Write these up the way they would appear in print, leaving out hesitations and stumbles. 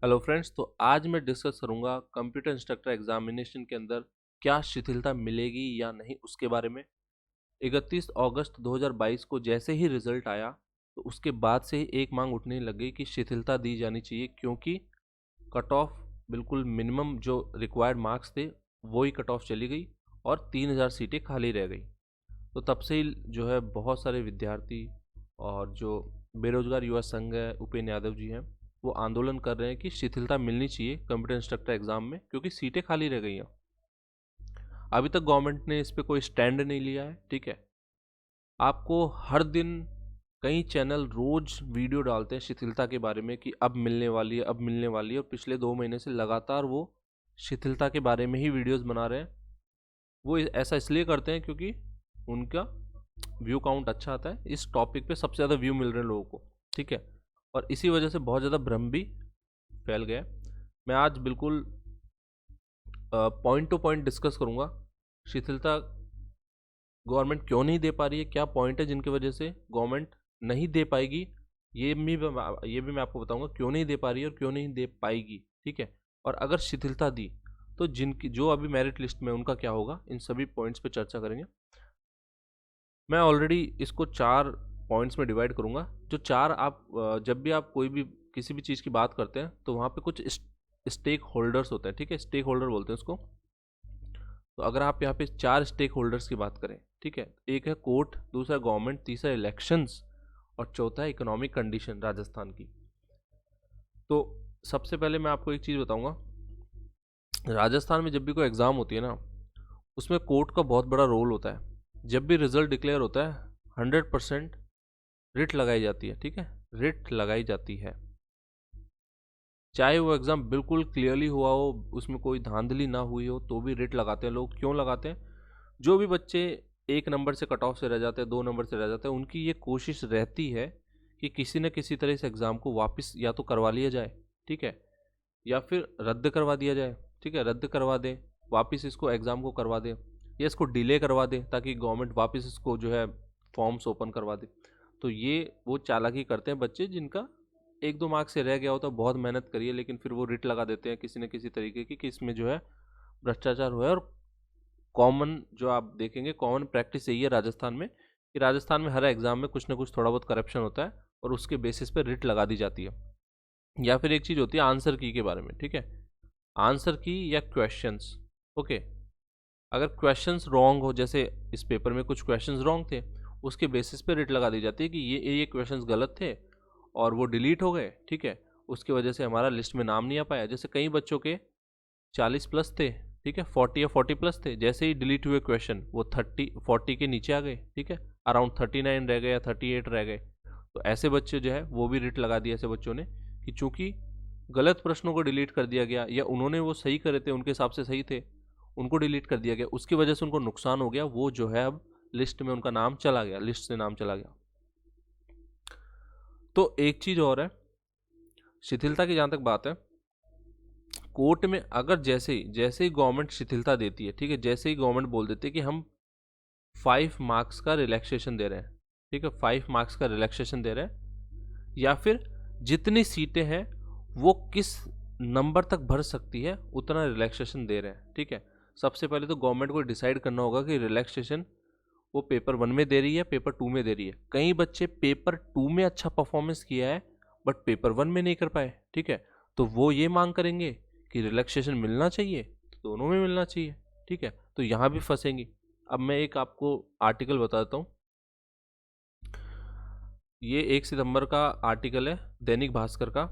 Hello friends, तो आज मैं डिस्कस करूंगा कंप्यूटर इंस्ट्रक्टर एग्जामिनेशन के अंदर क्या शिथिलता मिलेगी या नहीं उसके बारे में। 31 अगस्त 2022 को जैसे ही रिजल्ट आया तो उसके बाद से ही एक मांग उठने लग गई कि शिथिलता दी जानी चाहिए, क्योंकि कट ऑफ बिल्कुल मिनिमम जो रिक्वायर्ड मार्क्स थे वो ही कट ऑफ चली गई और 3000 सीटें खाली रह गई। तो तब से ही जो है बहुत सारे विद्यार्थी और जो बेरोजगार युवा संघ है, उपेंद्र यादव जी हैं, वो आंदोलन कर रहे हैं कि शिथिलता मिलनी चाहिए कंप्यूटर इंस्ट्रक्टर एग्जाम में, क्योंकि सीटें खाली रह गई हैं। अभी तक गवर्नमेंट ने इस पे कोई स्टैंड नहीं लिया है। ठीक है, आपको हर दिन कई चैनल रोज वीडियो डालते हैं शिथिलता के बारे में कि अब मिलने वाली है, अब मिलने वाली है, और पिछले 2 महीने से लगातार वो शिथिलता के बारे में ही वीडियोस बना रहे हैं। वो ऐसा इसलिए करते हैं क्योंकि उनका व्यू काउंट अच्छा आता है, इस टॉपिक पे सबसे ज़्यादा व्यू मिल रहे हैं लोगों को। ठीक है, और इसी वजह से बहुत ज़्यादा भ्रम भी फैल गया है। मैं आज बिल्कुल पॉइंट टू पॉइंट डिस्कस करूंगा शिथिलता गवर्नमेंट क्यों नहीं दे पा रही है, क्या पॉइंट है जिनकी वजह से गवर्नमेंट नहीं दे पाएगी। ये भी मैं आपको बताऊंगा क्यों नहीं दे पा रही है और क्यों नहीं दे पाएगी। ठीक है, और अगर शिथिलता दी तो जिनकी जो अभी मेरिट लिस्ट में उनका क्या होगा, इन सभी पॉइंट्स पे चर्चा करेंगे। मैं ऑलरेडी इसको 4 पॉइंट्स में डिवाइड करूंगा। जो चार आप जब भी आप कोई भी किसी भी चीज़ की बात करते हैं तो वहाँ पे कुछ स्टेक होल्डर्स होते हैं। ठीक है, स्टेक होल्डर बोलते हैं उसको। तो अगर आप यहाँ पे 4 स्टेक होल्डर्स की बात करें, ठीक है, एक है कोर्ट, दूसरा गवर्नमेंट, तीसरा इलेक्शंस और चौथा है इकोनॉमिक कंडीशन राजस्थान की। तो सबसे पहले मैं आपको एक चीज़ बताऊंगा, राजस्थान में जब भी कोई एग्ज़ाम होती है ना, उसमें कोर्ट का बहुत बड़ा रोल होता है। जब भी रिजल्ट डिक्लेयर होता है 100% रिट लगाई जाती है। ठीक है, रिट लगाई जाती है, चाहे वो एग्ज़ाम बिल्कुल क्लियरली हुआ हो, उसमें कोई धांधली ना हुई हो, तो भी रिट लगाते हैं लोग। क्यों लगाते हैं? जो भी बच्चे 1 नंबर से कट ऑफ से रह जाते हैं, 2 नंबर से रह जाते हैं, उनकी ये कोशिश रहती है कि किसी न किसी तरह इस एग्ज़ाम को वापस या तो करवा लिया जाए, ठीक है, या फिर रद्द करवा दिया जाए। ठीक है, रद्द करवा दें, वापस इसको एग्ज़ाम को करवा दें, या इसको डिले करवा दें ताकि गवर्नमेंट वापस इसको जो है फॉर्म्स ओपन करवा दे। तो ये वो चालाकी करते हैं बच्चे जिनका 1-2 मार्क्स से रह गया होता है, बहुत मेहनत करिए, लेकिन फिर वो रिट लगा देते हैं किसी न किसी तरीके की कि इसमें जो है भ्रष्टाचार हुआ है। और कॉमन जो आप देखेंगे, कॉमन प्रैक्टिस यही है राजस्थान में कि राजस्थान में हर एग्ज़ाम में कुछ ना कुछ थोड़ा बहुत करप्शन होता है और उसके बेसिस पे रिट लगा दी जाती है। या फिर एक चीज़ होती है आंसर की के बारे में। ठीक है, आंसर की या क्वेश्चंस। ओके, अगर क्वेश्चंस रॉन्ग हो, जैसे इस पेपर में कुछ क्वेश्चंस रॉन्ग थे, उसके बेसिस पे रिट लगा दी जाती है कि ये क्वेश्चंस गलत थे और वो डिलीट हो गए। ठीक है, उसकी वजह से हमारा लिस्ट में नाम नहीं आ पाया। जैसे कई बच्चों के 40+ थे, ठीक है, 40 या 40+ थे, जैसे ही डिलीट हुए क्वेश्चन वो 40 के नीचे आ गए। ठीक है, अराउंड 39 रह गए या 38 रह गए। तो ऐसे बच्चे जो है वो भी रिट लगा दिया ऐसे बच्चों ने कि चूंकि गलत प्रश्नों को डिलीट कर दिया गया, या उन्होंने वो सही करे थे, उनके हिसाब से सही थे, उनको डिलीट कर दिया गया, उसकी वजह से उनको नुकसान हो गया, वो जो है अब लिस्ट में उनका नाम चला गया, लिस्ट से नाम चला गया। तो एक चीज और है, शिथिलता की जहां तक बात है, कोर्ट में अगर जैसे ही गवर्नमेंट शिथिलता देती है, ठीक है, जैसे ही गवर्नमेंट बोल देती है कि हम 5 मार्क्स का रिलैक्सेशन दे रहे हैं, ठीक है, 5 मार्क्स का रिलैक्सेशन दे रहे हैं, या फिर जितनी सीटें हैं वो किस नंबर तक भर सकती है उतना रिलैक्सेशन दे रहे हैं। ठीक है, सबसे पहले तो गवर्नमेंट को डिसाइड करना होगा कि रिलैक्सेशन वो पेपर 1 में दे रही है, पेपर 2 में दे रही है। कई बच्चे पेपर 2 में अच्छा परफॉर्मेंस किया है बट पेपर 1 में नहीं कर पाए। ठीक है, तो वो ये मांग करेंगे कि रिलैक्सेशन मिलना चाहिए, तो दोनों में मिलना चाहिए। ठीक है, तो यहाँ भी फंसेंगी। अब मैं एक आपको आर्टिकल बता देता हूँ, ये 1 सितंबर का आर्टिकल है दैनिक भास्कर का।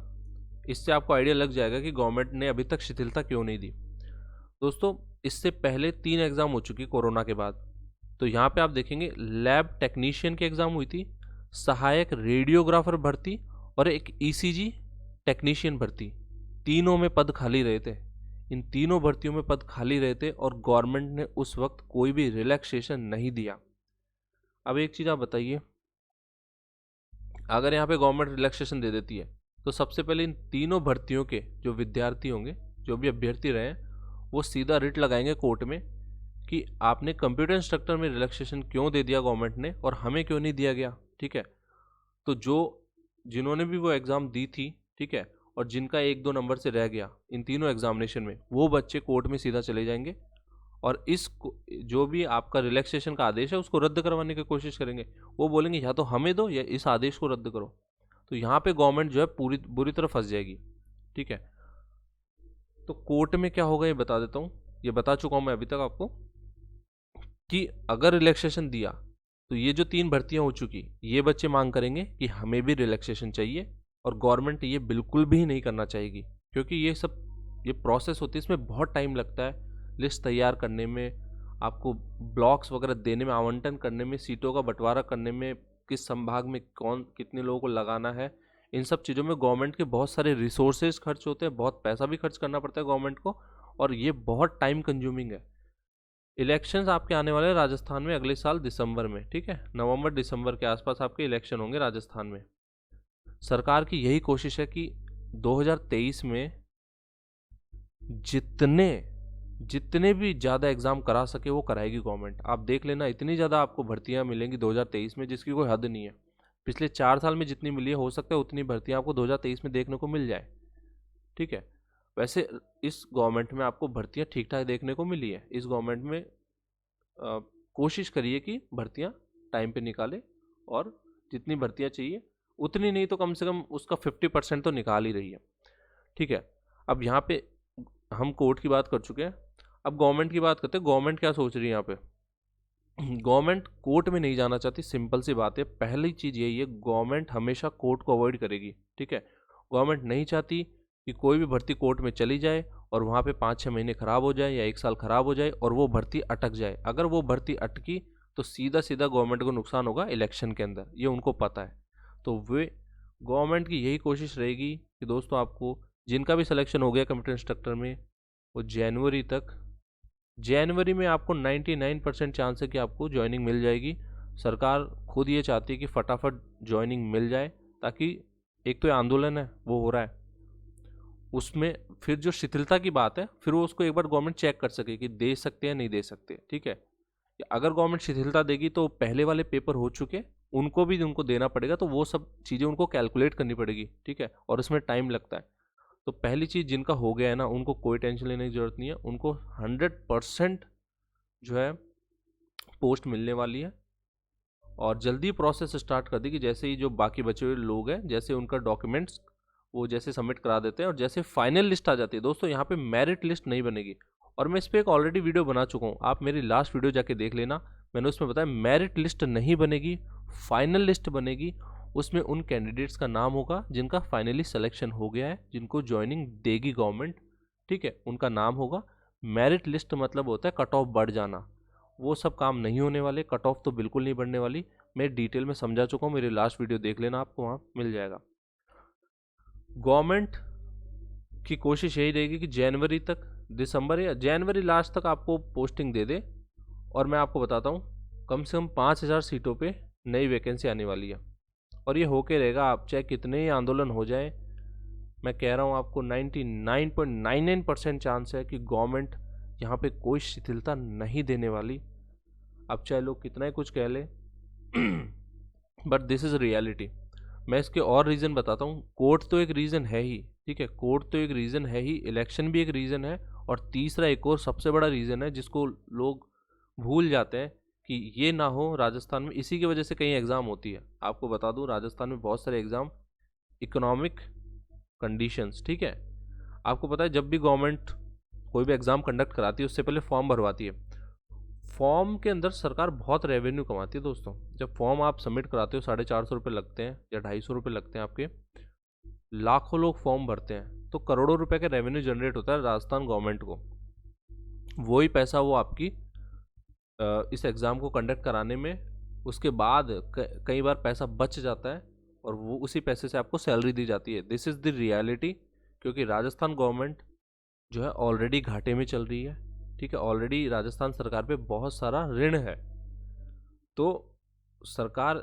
इससे आपको आइडिया लग जाएगा कि गवर्नमेंट ने अभी तक शिथिलता क्यों नहीं दी। दोस्तों, इससे पहले 3 एग्ज़ाम हो चुकी कोरोना के बाद। तो यहाँ पे आप देखेंगे लैब टेक्नीशियन की एग्ज़ाम हुई थी, सहायक रेडियोग्राफर भर्ती और एक ईसीजी टेक्नीशियन भर्ती। तीनों में पद खाली रहे थे, इन तीनों भर्तियों में पद खाली रहे थे और गवर्नमेंट ने उस वक्त कोई भी रिलैक्सेशन नहीं दिया। अब एक चीज़ आप बताइए, अगर यहाँ पे गवर्नमेंट रिलैक्सेशन दे देती है तो सबसे पहले इन तीनों भर्तियों के जो विद्यार्थी होंगे, जो भी अभ्यर्थी रहे, वो सीधा रिट लगाएंगे कोर्ट में कि आपने कंप्यूटर इंस्ट्रक्टर में रिलैक्सेशन क्यों दे दिया गवर्नमेंट ने और हमें क्यों नहीं दिया गया। ठीक है, तो जो जिन्होंने भी वो एग्ज़ाम दी थी, ठीक है, और जिनका 1-2 नंबर से रह गया इन तीनों एग्जामिनेशन में, वो बच्चे कोर्ट में सीधा चले जाएंगे और जो भी आपका रिलैक्सेशन का आदेश है उसको रद्द करवाने की कोशिश करेंगे। वो बोलेंगे या तो हमें दो या इस आदेश को रद्द करो। तो यहाँ पे गवर्नमेंट जो है पूरी बुरी तरह फंस जाएगी। ठीक है, तो कोर्ट में क्या होगा ये बता देता हूँ, ये बता चुका हूँ मैं अभी तक आपको कि अगर रिलैक्सेशन दिया तो ये जो 3 भर्तियां हो चुकी, ये बच्चे मांग करेंगे कि हमें भी रिलैक्सेशन चाहिए, और गवर्नमेंट ये बिल्कुल भी नहीं करना चाहेगी, क्योंकि ये प्रोसेस होती है, इसमें बहुत टाइम लगता है लिस्ट तैयार करने में, आपको ब्लॉक्स वगैरह देने में, आवंटन करने में, सीटों का बंटवारा करने में, किस संभाग में कौन कितने लोगों को लगाना है, इन सब चीज़ों में गवर्नमेंट के बहुत सारे रिसोर्सेज खर्च होते हैं, बहुत पैसा भी खर्च करना पड़ता है गवर्नमेंट को, और ये बहुत टाइम कंज्यूमिंग है। इलेक्शंस आपके आने वाले हैं राजस्थान में अगले साल दिसंबर में। ठीक है, नवंबर दिसंबर के आसपास आपके इलेक्शन होंगे राजस्थान में। सरकार की यही कोशिश है कि 2023 में जितने भी ज़्यादा एग्ज़ाम करा सके वो कराएगी गवर्नमेंट। आप देख लेना, इतनी ज़्यादा आपको भर्तियां मिलेंगी 2023 में जिसकी कोई हद नहीं है। पिछले 4 साल में जितनी मिली है, हो सकता है उतनी भर्तियां आपको 2023 में देखने को मिल जाए। ठीक है, वैसे इस गवर्नमेंट में आपको भर्तियां ठीक ठाक देखने को मिली है। इस गवर्नमेंट में कोशिश करिए कि भर्तियां टाइम पे निकाले, और जितनी भर्तियां चाहिए उतनी नहीं तो कम से कम उसका 50% तो निकाल ही रही है। ठीक है, अब यहाँ पे हम कोर्ट की बात कर चुके हैं, अब गवर्नमेंट की बात करते हैं। गवर्नमेंट क्या सोच रही है यहाँ पे? गवर्नमेंट कोर्ट में नहीं जाना चाहती, सिंपल सी बात है। पहली चीज़ यही है, गवर्नमेंट हमेशा कोर्ट को अवॉइड करेगी। ठीक है, गवर्नमेंट नहीं चाहती कि कोई भी भर्ती कोर्ट में चली जाए और वहाँ पे 5-6 महीने खराब हो जाए या 1 साल खराब हो जाए और वो भर्ती अटक जाए। अगर वो भर्ती अटकी तो सीधा सीधा गवर्नमेंट को नुकसान होगा इलेक्शन के अंदर, ये उनको पता है। तो वे गवर्नमेंट की यही कोशिश रहेगी कि दोस्तों आपको जिनका भी सिलेक्शन हो गया कंप्यूटर इंस्ट्रक्टर में, वो जनवरी में आपको 99% चांस है कि आपको ज्वाइनिंग मिल जाएगी। सरकार खुद ये चाहती है कि फटाफट ज्वाइनिंग मिल जाए, ताकि एक तो ये आंदोलन है वो हो रहा है, उसमें फिर जो शिथिलता की बात है फिर वो उसको एक बार गवर्नमेंट चेक कर सके कि दे सकते हैं नहीं दे सकते। ठीक है, अगर गवर्नमेंट शिथिलता देगी तो पहले वाले पेपर हो चुके उनको देना पड़ेगा, तो वो सब चीज़ें उनको कैलकुलेट करनी पड़ेगी। ठीक है, और उसमें टाइम लगता है। तो पहली चीज़ जिनका हो गया है ना, उनको कोई टेंशन लेने की ज़रूरत नहीं है, उनको 100% जो है पोस्ट मिलने वाली है, और जल्दी प्रोसेस स्टार्ट कर दी कि जैसे ही जो बाकी बचे हुए लोग हैं, जैसे उनका डॉक्यूमेंट्स वो जैसे सबमिट करा देते हैं और जैसे फाइनल लिस्ट आ जाती है। दोस्तों यहाँ पे मेरिट लिस्ट नहीं बनेगी, और मैं इस पर एक ऑलरेडी वीडियो बना चुका हूँ, आप मेरी लास्ट वीडियो जाके देख लेना। मैंने उसमें बताया मेरिट लिस्ट नहीं बनेगी, फाइनल लिस्ट बनेगी। उसमें उन कैंडिडेट्स का नाम होगा जिनका फाइनली सिलेक्शन हो गया है, जिनको ज्वाइनिंग देगी गवर्नमेंट। ठीक है, उनका नाम होगा। मेरिट लिस्ट मतलब होता है कट ऑफ बढ़ जाना, वो सब काम नहीं होने वाले, कट ऑफ तो बिल्कुल नहीं बढ़ने वाली। मैं डिटेल में समझा चुका हूँ, मेरी लास्ट वीडियो देख लेना, आपको वहाँ मिल जाएगा। गवर्नमेंट की कोशिश यही रहेगी कि जनवरी तक, दिसंबर या जनवरी लास्ट तक आपको पोस्टिंग दे दे। और मैं आपको बताता हूँ, कम से कम 5000 सीटों पे नई वैकेंसी आने वाली है, और ये होके रहेगा। आप चाहे कितने ही आंदोलन हो जाए, मैं कह रहा हूँ आपको 99.99% चांस है कि गवर्नमेंट यहाँ पे कोई शिथिलता नहीं देने वाली। अब चाहे लोग कितना ही कुछ कह ले, बट दिस इज़ रियलिटी। मैं इसके और रीज़न बताता हूँ। कोर्ट तो एक रीज़न है ही, ठीक है, कोर्ट तो एक रीज़न है ही, इलेक्शन भी एक रीज़न है, और तीसरा एक और सबसे बड़ा रीज़न है जिसको लोग भूल जाते हैं कि ये ना हो राजस्थान में। इसी की वजह से कई एग्ज़ाम होती है। आपको बता दूं, राजस्थान में बहुत सारे एग्ज़ाम इकोनॉमिक कंडीशंस, ठीक है, आपको पता है जब भी गवर्नमेंट कोई भी एग्ज़ाम कंडक्ट कराती है उससे पहले फॉर्म भरवाती है। फॉर्म के अंदर सरकार बहुत रेवेन्यू कमाती है दोस्तों। जब फॉर्म आप सबमिट कराते हो 450 रुपये लगते हैं या 250 रुपये लगते हैं आपके, लाखों लोग फॉर्म भरते हैं, तो करोड़ों रुपए का रेवेन्यू जनरेट होता है राजस्थान गवर्नमेंट को। वही पैसा वो आपकी इस एग्ज़ाम को कंडक्ट कराने में, उसके बाद कई बार पैसा बच जाता है और वो उसी पैसे से आपको सैलरी दी जाती है। दिस इज़ द रियलिटी, क्योंकि राजस्थान गवर्नमेंट जो है ऑलरेडी घाटे में चल रही है। ठीक है, ऑलरेडी राजस्थान सरकार पे बहुत सारा ऋण है, तो सरकार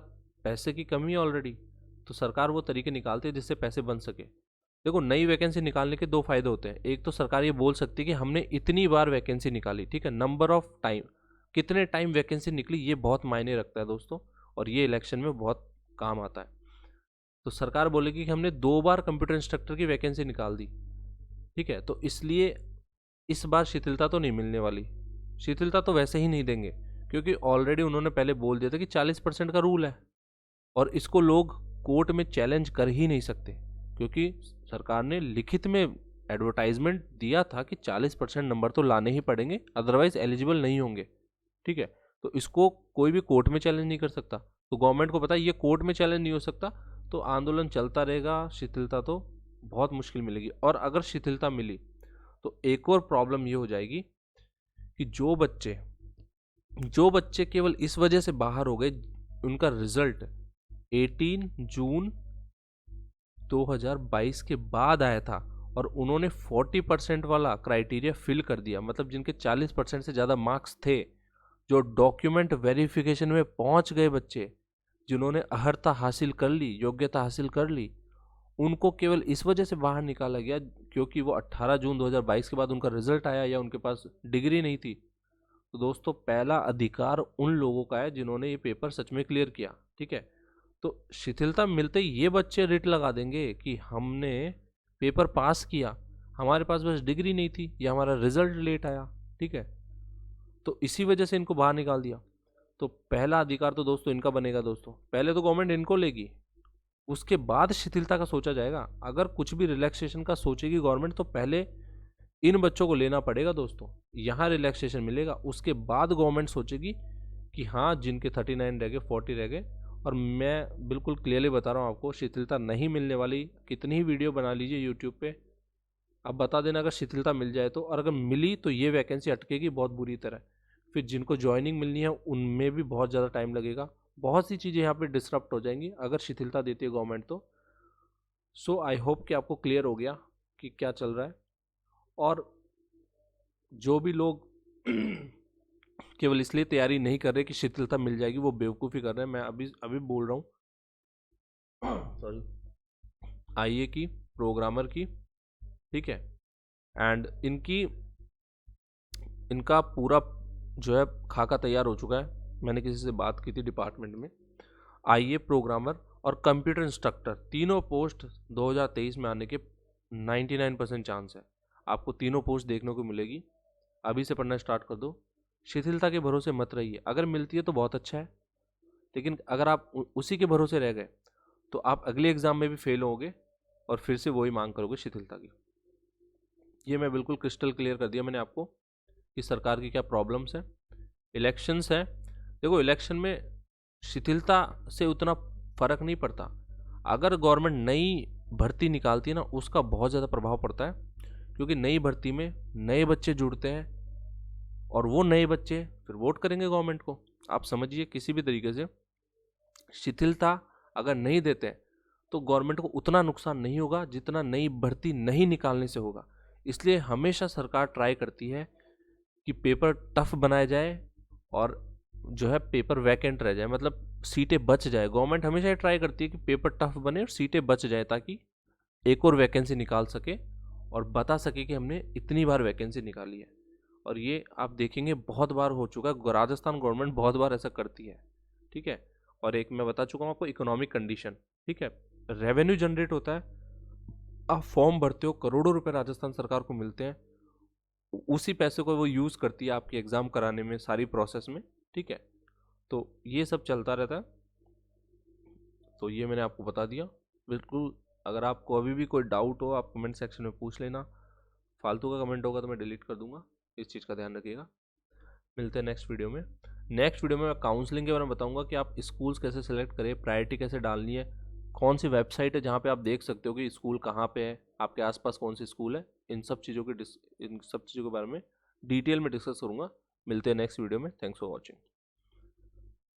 पैसे की कमी है ऑलरेडी, तो सरकार वो तरीके निकालती है जिससे पैसे बन सके। देखो, नई वैकेंसी निकालने के 2 फायदे होते हैं। एक तो सरकार ये बोल सकती है कि हमने इतनी बार वैकेंसी निकाली, ठीक है, नंबर ऑफ टाइम, कितने टाइम वैकेंसी निकली, ये बहुत मायने रखता है दोस्तों, और ये इलेक्शन में बहुत काम आता है। तो सरकार बोलेगी कि हमने 2 बार कंप्यूटर इंस्ट्रक्टर की वैकेंसी निकाल दी, ठीक है। तो इसलिए इस बार शिथिलता तो नहीं मिलने वाली, शिथिलता तो वैसे ही नहीं देंगे, क्योंकि ऑलरेडी उन्होंने पहले बोल दिया था कि 40% का रूल है, और इसको लोग कोर्ट में चैलेंज कर ही नहीं सकते, क्योंकि सरकार ने लिखित में एडवर्टाइजमेंट दिया था कि 40% नंबर तो लाने ही पड़ेंगे, अदरवाइज एलिजिबल नहीं होंगे, ठीक है। तो इसको कोई भी कोर्ट में चैलेंज नहीं कर सकता, तो गवर्नमेंट को पता है ये कोर्ट में चैलेंज नहीं हो सकता, तो आंदोलन चलता रहेगा, शिथिलता तो बहुत मुश्किल मिलेगी। और अगर शिथिलता मिली तो एक और प्रॉब्लम ये हो जाएगी कि जो बच्चे केवल इस वजह से बाहर हो गए, उनका रिजल्ट 18 जून 2022 के बाद आया था और उन्होंने 40% वाला क्राइटेरिया फिल कर दिया, मतलब जिनके 40% से ज़्यादा मार्क्स थे, जो डॉक्यूमेंट वेरिफिकेशन में पहुंच गए बच्चे, जिन्होंने अहर्ता हासिल कर ली, योग्यता हासिल कर ली, उनको केवल इस वजह से बाहर निकाला गया क्योंकि वो 18 जून 2022 के बाद उनका रिजल्ट आया या उनके पास डिग्री नहीं थी। तो दोस्तों, पहला अधिकार उन लोगों का है जिन्होंने ये पेपर सच में क्लियर किया, ठीक है। तो शिथिलता मिलते ही ये बच्चे रिट लगा देंगे कि हमने पेपर पास किया, हमारे पास बस डिग्री नहीं थी या हमारा रिजल्ट लेट आया, ठीक है, तो इसी वजह से इनको बाहर निकाल दिया। तो पहला अधिकार तो दोस्तों इनका बनेगा। दोस्तों, पहले तो गवर्नमेंट इनको लेगी, उसके बाद शिथिलता का सोचा जाएगा। अगर कुछ भी रिलैक्सेशन का सोचेगी गवर्नमेंट तो पहले इन बच्चों को लेना पड़ेगा दोस्तों, यहाँ रिलैक्सेशन मिलेगा, उसके बाद गवर्नमेंट सोचेगी कि हाँ जिनके 39 रह गए, 40 रह गए। और मैं बिल्कुल क्लियरली बता रहा हूँ आपको, शिथिलता नहीं मिलने वाली। कितनी ही वीडियो बना लीजिए यूट्यूब पे, आप बता देना अगर शिथिलता मिल जाए तो, और अगर मिली तो ये वैकेंसी अटकेगी बहुत बुरी तरह, फिर जिनको ज्वाइनिंग मिलनी है उनमें भी बहुत ज़्यादा टाइम लगेगा, बहुत सी चीज़ें यहाँ पे डिसरप्ट हो जाएंगी अगर शिथिलता देती है गवर्नमेंट तो। सो आई होप कि आपको क्लियर हो गया कि क्या चल रहा है। और जो भी लोग केवल इसलिए तैयारी नहीं कर रहे कि शिथिलता मिल जाएगी, वो बेवकूफ़ी कर रहे हैं। मैं अभी अभी बोल रहा हूँ सॉरी, आईए की, प्रोग्रामर की, ठीक है, एंड इनका पूरा जो है खाका तैयार हो चुका है। मैंने किसी से बात की थी डिपार्टमेंट में, आईए, प्रोग्रामर और कंप्यूटर इंस्ट्रक्टर, तीनों पोस्ट 2023 में आने के 99% चांस है। आपको तीनों पोस्ट देखने को मिलेगी। अभी से पढ़ना स्टार्ट कर दो, शिथिलता के भरोसे मत रहिए। अगर मिलती है तो बहुत अच्छा है, लेकिन अगर आप उसी के भरोसे रह गए तो आप अगले एग्ज़ाम में भी फेल होगे और फिर से वही मांग करोगे शिथिलता की। ये मैं बिल्कुल क्रिस्टल क्लियर कर दिया मैंने आपको कि सरकार की क्या प्रॉब्लम्स हैं। इलेक्शंस हैं, देखो इलेक्शन में शिथिलता से उतना फ़र्क नहीं पड़ता। अगर गवर्नमेंट नई भर्ती निकालती है ना, उसका बहुत ज़्यादा प्रभाव पड़ता है, क्योंकि नई भर्ती में नए बच्चे जुड़ते हैं और वो नए बच्चे फिर वोट करेंगे गवर्नमेंट को। आप समझिए, किसी भी तरीके से शिथिलता अगर नहीं देते तो गवर्नमेंट को उतना नुकसान नहीं होगा जितना नई भर्ती नहीं निकालने से होगा। इसलिए हमेशा सरकार ट्राई करती है कि पेपर टफ बनाया जाए और जो है पेपर वैकेंट रह जाए, मतलब सीटें बच जाए। गवर्नमेंट हमेशा ये ट्राई करती है कि पेपर टफ बने और सीटें बच जाए, ताकि एक और वैकेंसी निकाल सके और बता सके कि हमने इतनी बार वैकेंसी निकाली है। और ये आप देखेंगे बहुत बार हो चुका है, राजस्थान गवर्नमेंट बहुत बार ऐसा करती है, ठीक है। और एक मैं बता चुका हूँ आपको, इकोनॉमिक कंडीशन, ठीक है, रेवेन्यू जनरेट होता है, आप फॉर्म भरते हो, करोड़ों रुपए राजस्थान सरकार को मिलते हैं, उसी पैसे को वो यूज़ करती है आपके एग्ज़ाम कराने में, सारी प्रोसेस में, ठीक है। तो ये सब चलता रहता है। तो ये मैंने आपको बता दिया बिल्कुल। अगर आपको अभी भी कोई डाउट हो आप कमेंट सेक्शन में पूछ लेना, फालतू का कमेंट होगा तो मैं डिलीट कर दूंगा, इस चीज़ का ध्यान रखिएगा। मिलते हैं नेक्स्ट वीडियो में। नेक्स्ट वीडियो में मैं काउंसलिंग के बारे में बताऊंगा कि आप स्कूल्स कैसे सेलेक्ट करें, प्रायोरिटी कैसे डालनी है, कौन सी वेबसाइट है जहाँ पे आप देख सकते हो कि स्कूल कहाँ पे है, आपके आसपास कौन सी स्कूल है, इन सब चीज़ों के बारे में डिटेल में डिस्कस करूँगा। मिलते हैं नेक्स्ट वीडियो में। Thanks for watching.